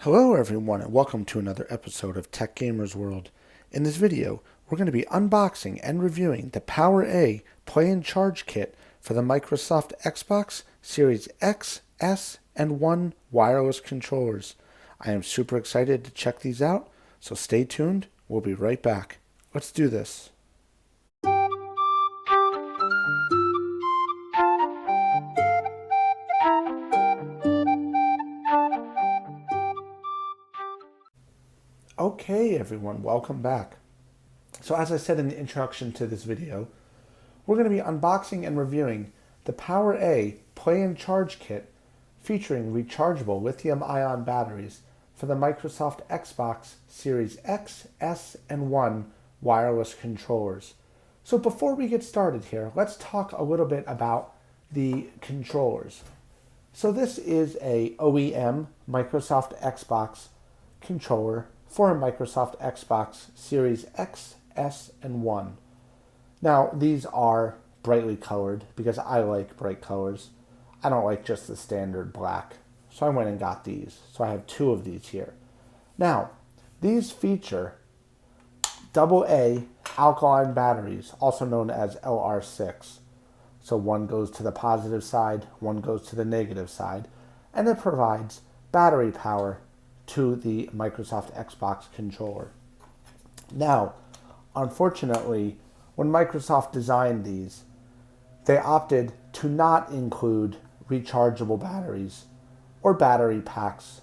Hello everyone and welcome to another episode of Tech Gamers World. In this video, we're going to be unboxing and reviewing the PowerA Play and Charge Kit for the Microsoft Xbox Series X, S, and 1 wireless controllers. I am super excited to check these out, so stay tuned. We'll be right back. Let's do this. Okay everyone, welcome back. So as I said in the introduction to this video, we're going to be unboxing and reviewing the PowerA Play and Charge Kit featuring rechargeable lithium-ion batteries for the Microsoft Xbox Series X, S, and 1 wireless controllers. So before we get started here, let's talk a little bit about the controllers. So this is a OEM Microsoft Xbox controller for a Microsoft Xbox Series X, S, and 1. Now, these are brightly colored because I like bright colors. I don't like just the standard black. So I went and got these. So I have two of these here. Now, these feature AA alkaline batteries, also known as LR6. So one goes to the positive side, one goes to the negative side, and it provides battery power to the Microsoft Xbox controller. Now, unfortunately, when Microsoft designed these, they opted to not include rechargeable batteries or battery packs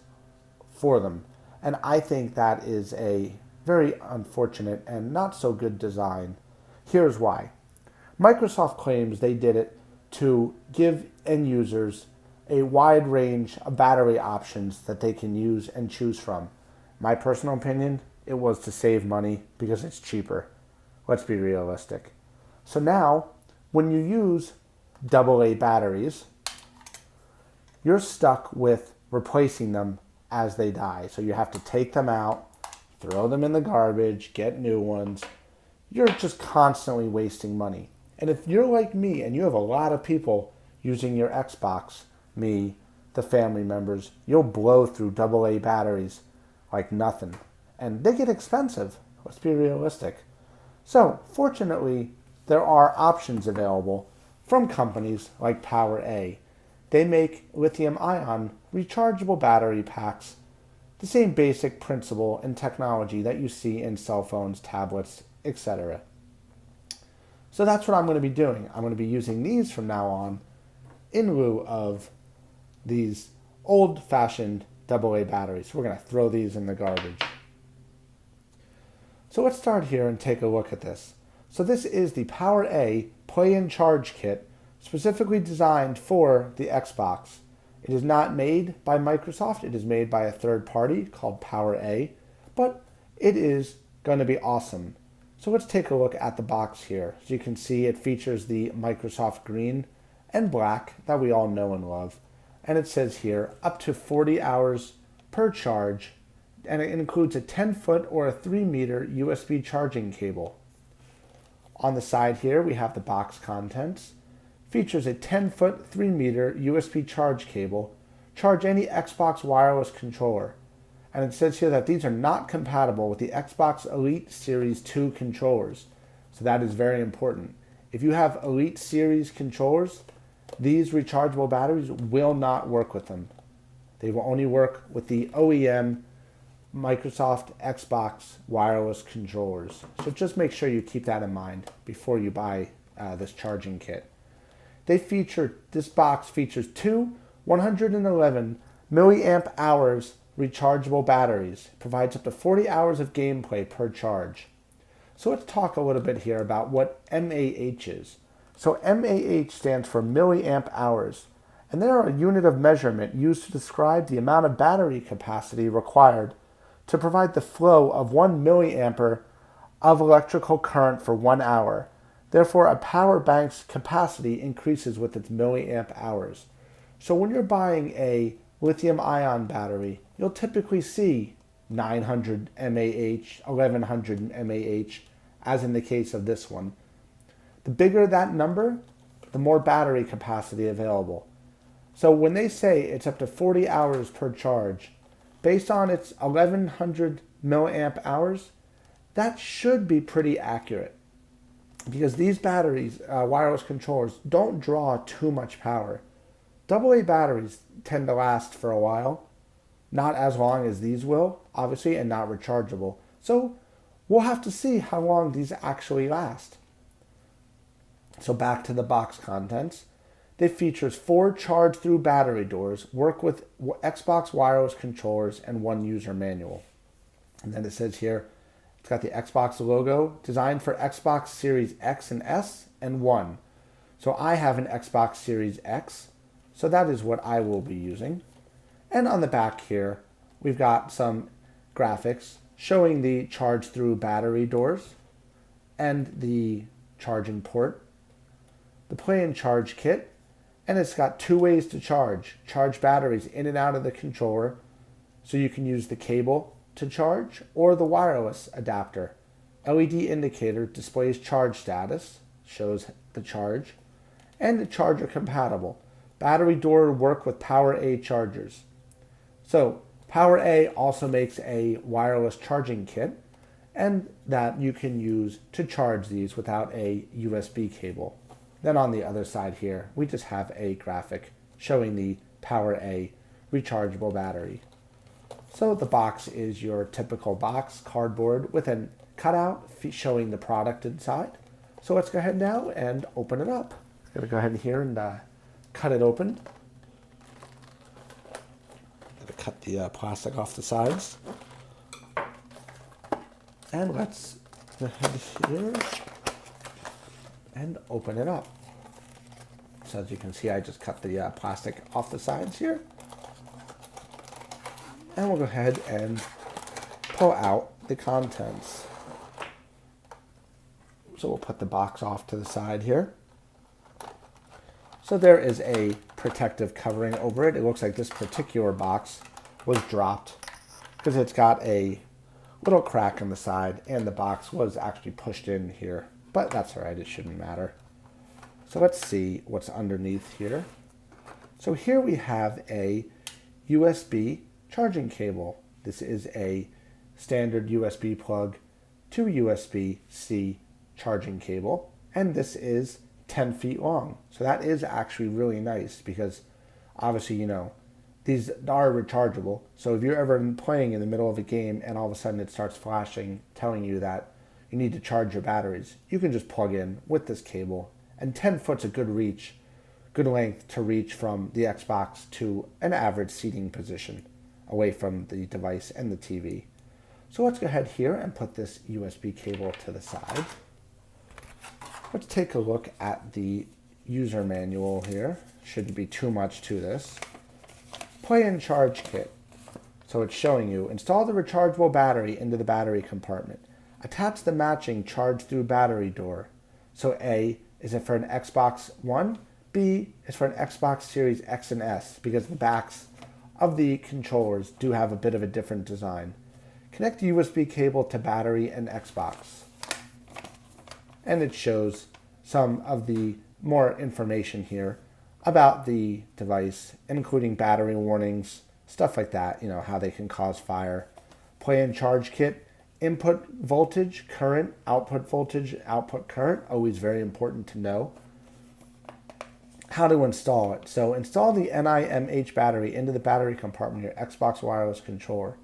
for them. And I think that is a very unfortunate and not so good design. Here's why. Microsoft claims they did it to give end users a wide range of battery options that they can use and choose from. My personal opinion, it was to save money because it's cheaper. Let's be realistic. So now, when you use AA batteries, you're stuck with replacing them as they die. So you have to take them out, throw them in the garbage, get new ones. You're just constantly wasting money. And if you're like me and you have a lot of people using your Xbox, me, the family members, you'll blow through AA batteries like nothing. And they get expensive. Let's be realistic. So, fortunately, there are options available from companies like PowerA. They make lithium-ion rechargeable battery packs, the same basic principle and technology that you see in cell phones, tablets, etc. So that's what I'm going to be doing. I'm going to be using these from now on in lieu of these old-fashioned AA batteries. We're going to throw these in the garbage. So let's start here and take a look at this. So this is the PowerA Play and Charge Kit, specifically designed for the Xbox. It is not made by Microsoft. It is made by a third party called PowerA, but it is going to be awesome. So let's take a look at the box here. As you can see, it features the Microsoft green and black that we all know and love. And it says here, up to 40 hours per charge, and it includes a 10-foot or a 3-meter USB charging cable. On the side here, we have the box contents. Features a 10-foot, 3-meter USB charge cable. Charge any Xbox wireless controller. And it says here that these are not compatible with the Xbox Elite Series 2 controllers. So that is very important. If you have Elite Series controllers, these rechargeable batteries will not work with them. They will only work with the OEM Microsoft Xbox wireless controllers. So just make sure you keep that in mind before you buy this charging kit. This box features two 111 milliamp hours rechargeable batteries. It provides up to 40 hours of gameplay per charge. So let's talk a little bit here about what MAH is. So MAH stands for milliamp hours, and they are a unit of measurement used to describe the amount of battery capacity required to provide the flow of 1 milliampere of electrical current for 1 hour. Therefore, a power bank's capacity increases with its milliamp hours. So when you're buying a lithium-ion battery, you'll typically see 900 mAh, 1100 mAh, as in the case of this one. The bigger that number, the more battery capacity available. So when they say it's up to 40 hours per charge, based on its 1100 milliamp hours, that should be pretty accurate because these batteries, wireless controllers, don't draw too much power. AA batteries tend to last for a while, not as long as these will, obviously, and not rechargeable. So we'll have to see how long these actually last. So back to the box contents. It features 4 charge-through battery doors, work with Xbox wireless controllers, and 1 user manual. And then it says here, it's got the Xbox logo, designed for Xbox Series X and S and 1. So I have an Xbox Series X, so that is what I will be using. And on the back here, we've got some graphics showing the charge-through battery doors and the charging port, the play and charge kit, and it's got 2 ways to charge batteries in and out of the controller, so you can use the cable to charge or the wireless adapter. LED indicator displays charge status, shows the charge, and the charger compatible. Battery door work with PowerA chargers. So PowerA also makes a wireless charging kit, and that you can use to charge these without a USB cable. Then on the other side here, we just have a graphic showing the PowerA rechargeable battery. So the box is your typical box, cardboard with a cutout showing the product inside. So let's go ahead now and open it up. I'm going to go ahead here and cut it open. I'm going to cut the plastic off the sides. And let's go ahead here and open it up. So as you can see, I just cut the plastic off the sides here. And we'll go ahead and pull out the contents. So we'll put the box off to the side here. So there is a protective covering over it. It looks like this particular box was dropped because it's got a little crack in the side and the box was actually pushed in here. But that's all right, it shouldn't matter. So let's see what's underneath here. So here we have a USB charging cable. This is a standard USB plug to USB-C charging cable, and this is 10 feet long. So that is actually really nice because obviously, you know, these are rechargeable. So if you're ever playing in the middle of a game and all of a sudden it starts flashing telling you that you need to charge your batteries, you can just plug in with this cable, and 10 foot's a good length to reach from the Xbox to an average seating position away from the device and the TV. So let's go ahead here and put this USB cable to the side. Let's take a look at the user manual here. Shouldn't be too much to this. Play and charge kit. So it's showing you, install the rechargeable battery into the battery compartment. Attach the matching charge-through battery door. So A, is it for an Xbox One? B, is for an Xbox Series X and S, because the backs of the controllers do have a bit of a different design. Connect the USB cable to battery and Xbox. And it shows some of the more information here about the device, including battery warnings, stuff like that, you know, how they can cause fire. Play and charge kit. Input voltage, current, output voltage, output current, always very important to know. How to install it. So install the NIMH battery into the battery compartment of your Xbox wireless controller.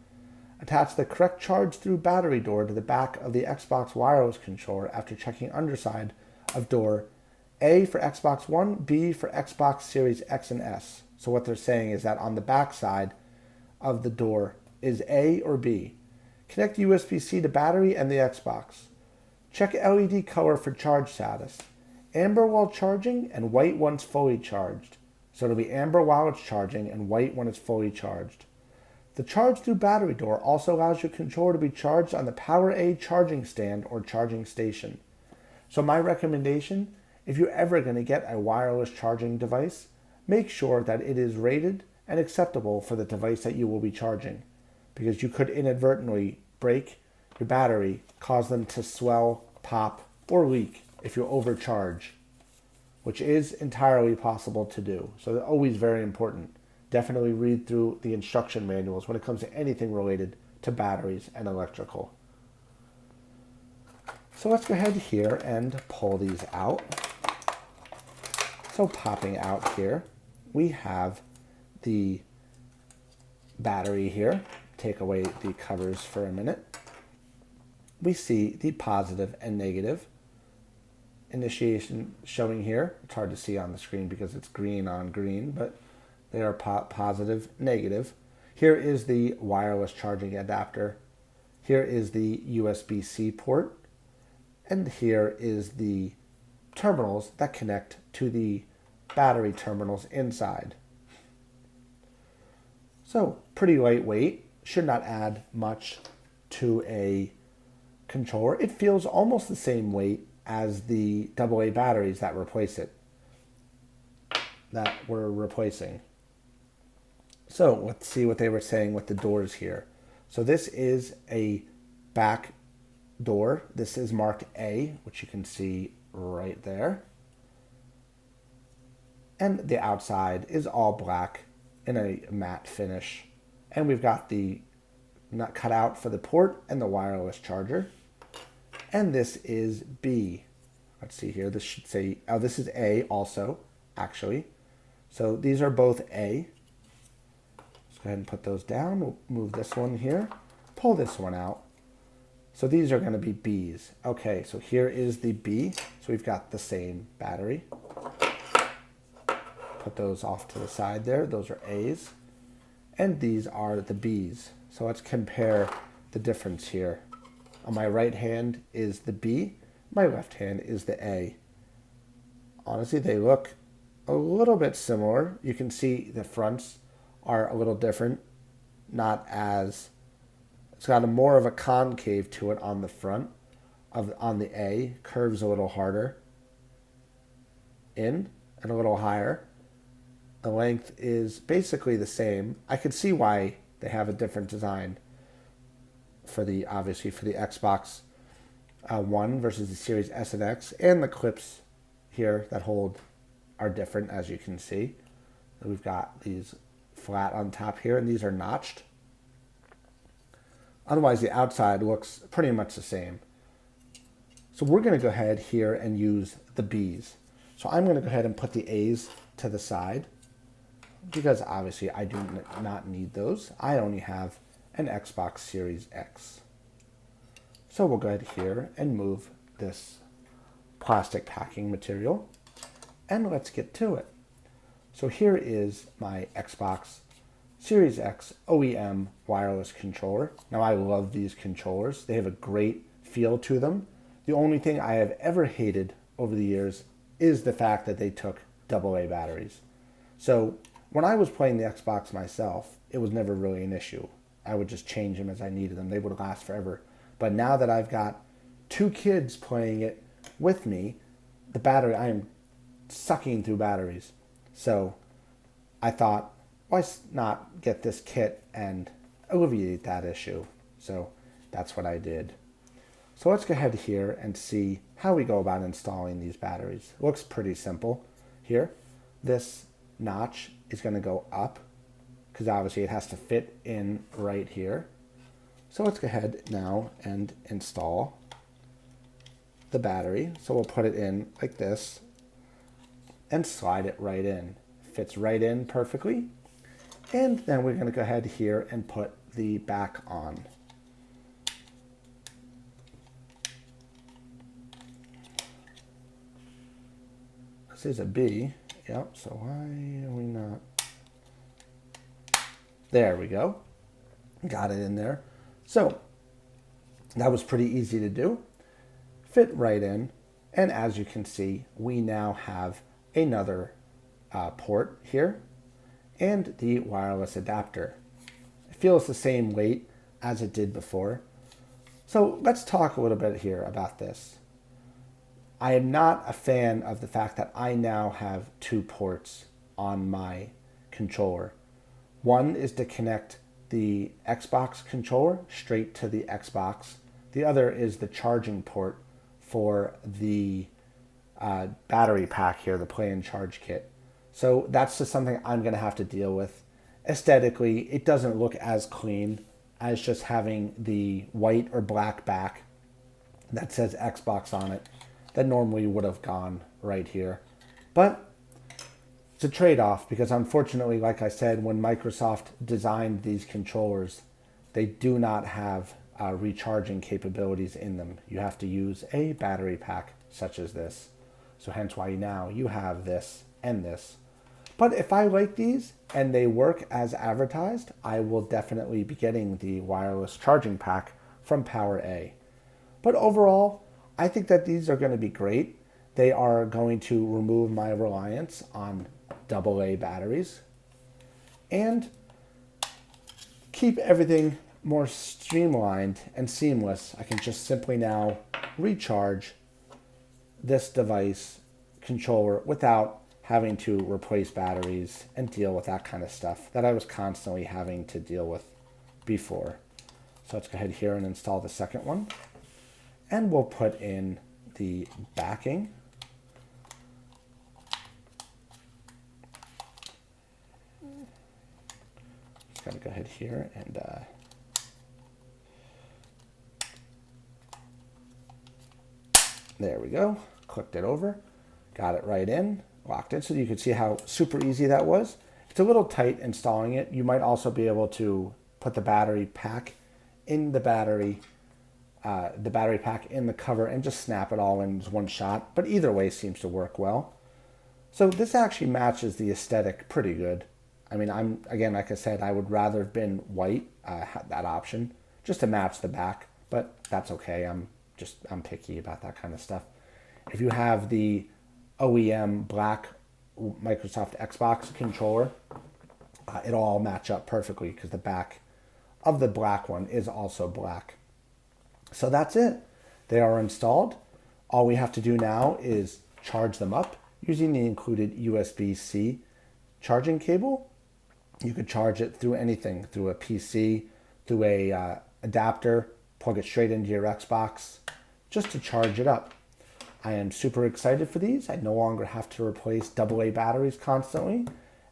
Attach the correct charge-through battery door to the back of the Xbox wireless controller after checking underside of door A for Xbox One, B for Xbox Series X and S. So what they're saying is that on the back side of the door is A or B. Connect USB-C to battery and the Xbox. Check LED color for charge status. Amber while charging and white once fully charged. So it'll be amber while it's charging and white when it's fully charged. The charge-through battery door also allows your controller to be charged on the PowerA charging stand or charging station. So my recommendation, if you're ever going to get a wireless charging device, make sure that it is rated and acceptable for the device that you will be charging, because you could inadvertently break your battery, cause them to swell, pop, or leak if you overcharge, which is entirely possible to do. So always very important. definitely read through the instruction manuals when it comes to anything related to batteries and electrical. So let's go ahead here and pull these out. So popping out here, we have the battery here. Take away the covers for a minute. We see the positive and negative initiation showing here. It's hard to see on the screen because it's green on green, but they are positive, negative. Here is the wireless charging adapter. Here is the USB-C port. And here is the terminals that connect to the battery terminals inside. So pretty lightweight, should not add much to a controller. It feels almost the same weight as the AA batteries that replace it, that we're replacing. So let's see what they were saying with the doors here. So this is a back door. This is marked A, which you can see right there. And the outside is all black in a matte finish. And we've got the nut cut out for the port and the wireless charger. And this is B. Let's see here. This should say, oh, this is A also, actually. So these are both A. Let's go ahead and put those down. We'll move this one here. Pull this one out. So these are going to be B's. Okay, so here is the B. So we've got the same battery. Put those off to the side there. Those are A's. And these are the B's. So let's compare the difference here. On my right hand is the B. My left hand is the A. Honestly, they look a little bit similar. You can see the fronts are a little different. Not as... It's got more of a concave to it on the front. On the A, curves a little harder in and a little higher. The length is basically the same. I could see why they have a different design for the, obviously, for the Xbox One versus the Series S and X, and the clips here that hold are different, as you can see. We've got these flat on top here, and these are notched. Otherwise, the outside looks pretty much the same. So we're going to go ahead here and use the B's. So I'm going to go ahead and put the A's to the side, because obviously I do not need those. I only have an Xbox Series X. So we'll go ahead here and move this plastic packing material, and let's get to it. So here is my Xbox Series X OEM wireless controller. Now I love these controllers. They have a great feel to them. The only thing I have ever hated over the years is the fact that they took AA batteries. So when I was playing the Xbox myself, it was never really an issue. I would just change them as I needed them. They would last forever. But now that I've got 2 kids playing it with me, the battery, I am sucking through batteries. So I thought, why not get this kit and alleviate that issue? So that's what I did. So let's go ahead here and see how we go about installing these batteries. It looks pretty simple here. This notch is going to go up because obviously it has to fit in right here. So let's go ahead now and install the battery. So we'll put it in like this and slide it right in. Fits right in perfectly. And then we're going to go ahead here and put the back on. This is a B. Yep, so why are we not? There we go. Got it in there. So that was pretty easy to do. Fit right in. And as you can see, we now have another port here and the wireless adapter. It feels the same weight as it did before. So let's talk a little bit here about this. I am not a fan of the fact that I now have 2 ports on my controller. One is to connect the Xbox controller straight to the Xbox. The other is the charging port for the battery pack here, the play and charge kit. So that's just something I'm going to have to deal with aesthetically, it doesn't look as clean as just having the white or black back that says Xbox on it that normally would have gone right here. But it's a trade-off because unfortunately, like I said, when Microsoft designed these controllers, they do not have recharging capabilities in them. You have to use a battery pack such as this. So hence why now you have this and this. But if I like these and they work as advertised, I will definitely be getting the wireless charging pack from PowerA. But overall, I think that these are going to be great. They are going to remove my reliance on AA batteries and keep everything more streamlined and seamless. I can just simply now recharge this device controller without having to replace batteries and deal with that kind of stuff that I was constantly having to deal with before. So let's go ahead here and install the second one. And we'll put in the backing. Just gotta go ahead here and there we go. Clicked it over, got it right in, locked in. So you can see how super easy that was. It's a little tight installing it. You might also be able to put the battery pack in the battery pack in the cover and just snap it all in one shot. But either way seems to work well. So this actually matches the aesthetic pretty good. I mean, again, like I said, I would rather have been white, that option, just to match the back. But that's okay. I'm picky about that kind of stuff. If you have the OEM black Microsoft Xbox controller, it'll all match up perfectly because the back of the black one is also black. So that's it. They are installed. All we have to do now is charge them up using the included USB-C charging cable. You could charge it through anything, through a PC, through a adapter, plug it straight into your Xbox, just to charge it up. I am super excited for these. I no longer have to replace AA batteries constantly.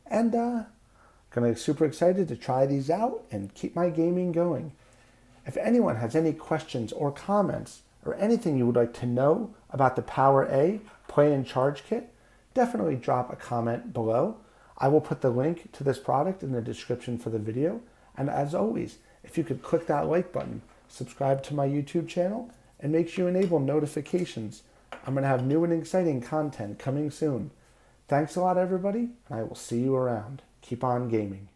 And gonna be super excited to try these out and keep my gaming going. If anyone has any questions or comments or anything you would like to know about the PowerA Play and Charge Kit, definitely drop a comment below. I will put the link to this product in the description for the video. And as always, if you could click that like button, subscribe to my YouTube channel, and make sure you enable notifications. I'm going to have new and exciting content coming soon. Thanks a lot, everybody, and I will see you around. Keep on gaming.